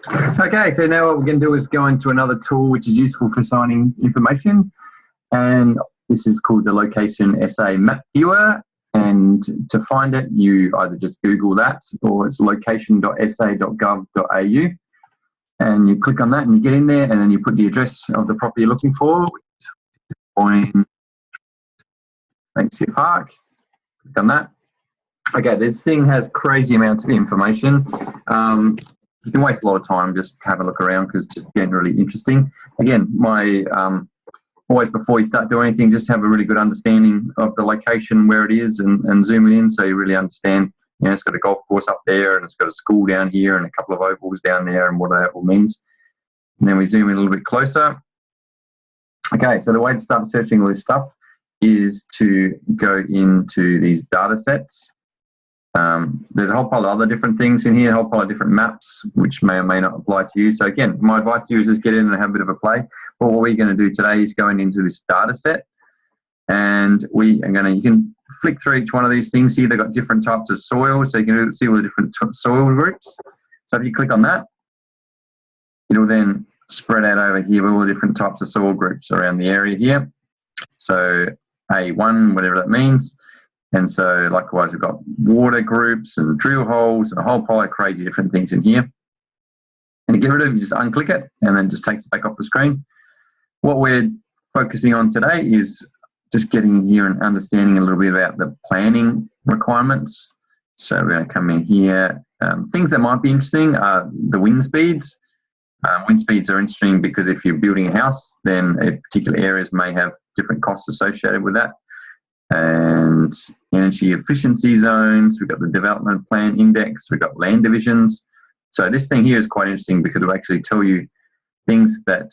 Okay, so now what we're going to do is go into another tool which is useful for signing information, and this is called the Location SA Map Viewer. And to find it, you either just Google that, or it's location.sa.gov.au, and you click on that and you get in there, and then you put the address of the property you're looking for, which is Point Banksia Park. Click on that. Okay, this thing has crazy amounts of information. You can waste a lot of time just having a look around because it's just generally interesting. Again, my always before you start doing anything, just have a really good understanding of the location, where it is, and zoom it in so you really understand. You know, it's got a golf course up there, and it's got a school down here, and a couple of ovals down there, and what that all means. And then we zoom in a little bit closer. Okay, so the way to start searching all this stuff is to go into these data sets. There's a whole pile of other different things in here, a whole pile of different maps, which may or may not apply to you. So again, my advice to you is just get in and have a bit of a play. But what we're going to do today is going into this data set, and we are going to, you can flick through each one of these things here. They've got different types of soil, so you can see all the different soil groups. So if you click on that, it'll then spread out over here with all the different types of soil groups around the area here. So A1, whatever that means. And so likewise, we've got water groups and drill holes and a whole pile of crazy different things in here. And to get rid of it, you just unclick it and then just takes it back off the screen. What we're focusing on today is just getting in here and understanding a little bit about the planning requirements. So we're going to come in here. Things that might be interesting are the wind speeds. Wind speeds are interesting because if you're building a house, then particular areas may have different costs associated with that. And energy efficiency zones, we've got the development plan index, we've got land divisions. So this thing here is quite interesting because it'll actually tell you things that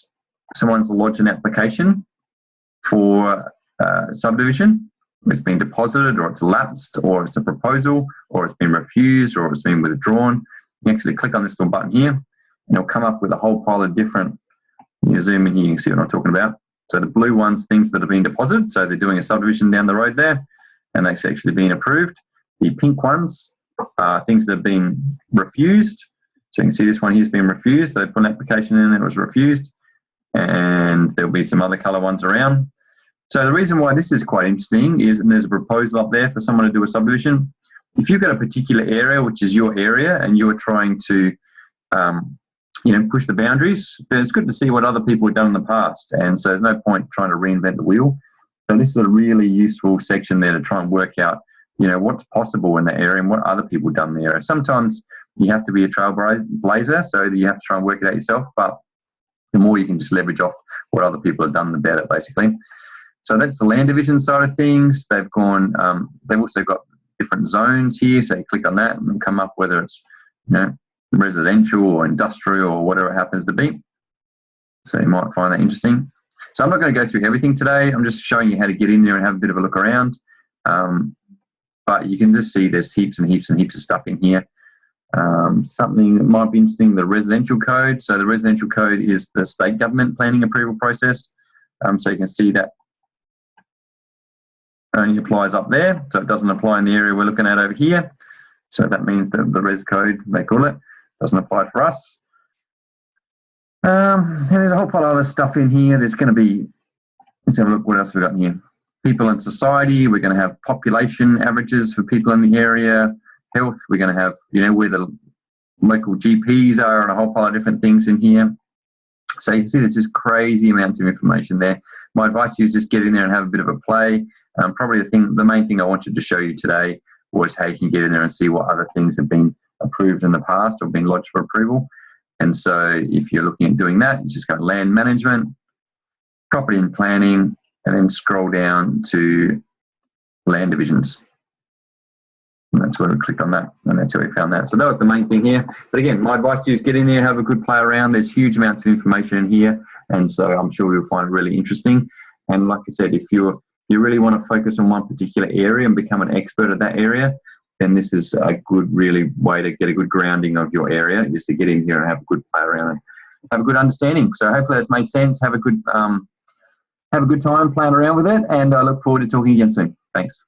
someone's lodged an application for subdivision, it's been deposited, or it's lapsed, or it's a proposal, or it's been refused, or it's been withdrawn. You actually click on this little button here, and it'll come up with a whole pile of different, you zoom in here, you can see what I'm talking about. So the blue ones, things that have been deposited, so they're doing a subdivision down the road there, and they've actually been approved. The pink ones are things that have been refused. So you can see this one here's been refused. They put an application in and it was refused. And there'll be some other colour ones around. So the reason why this is quite interesting is, and there's a proposal up there for someone to do a subdivision. If you've got a particular area, which is your area, and you're trying to push the boundaries, then it's good to see what other people have done in the past. And so there's no point trying to reinvent the wheel. So this is a really useful section there to try and work out, what's possible in that area and what other people have done there. Sometimes you have to be a trailblazer, so you have to try and work it out yourself, but the more you can just leverage off what other people have done, the better, basically. So that's the land division side of things. They've also got different zones here. So you click on that and come up whether it's, residential or industrial or whatever it happens to be. So you might find that interesting. So I'm not going to go through everything today. I'm just showing you how to get in there and have a bit of a look around. But you can just see there's heaps and heaps and heaps of stuff in here. Something that might be interesting, the residential code. So the residential code is the state government planning approval process. So you can see that only applies up there. So it doesn't apply in the area we're looking at over here. So that means that the res code, they call it, doesn't apply for us. And there's a whole pile of other stuff in here. There's going to be, let's have a look what else we've got in here. People in society, we're going to have population averages for people in the area. Health, we're going to have, where the local GPs are, and a whole pile of different things in here. So you can see there's just crazy amounts of information there. My advice to you is just get in there and have a bit of a play. Probably the main thing I wanted to show you today was how you can get in there and see what other things have been approved in the past or been lodged for approval. And so if you're looking at doing that, you just go land management, property and planning, and then scroll down to land divisions. And that's where we clicked on that, and that's how we found that. So that was the main thing here. But again, my advice to you is get in there, have a good play around. There's huge amounts of information in here, and so I'm sure you'll find it really interesting. And like I said, if you really want to focus on one particular area and become an expert at that area, then this is a good, really way to get a good grounding of your area, is to get in here and have a good play around and have a good understanding. So hopefully that's made sense. Have a good time playing around with it, and I look forward to talking again soon. Thanks.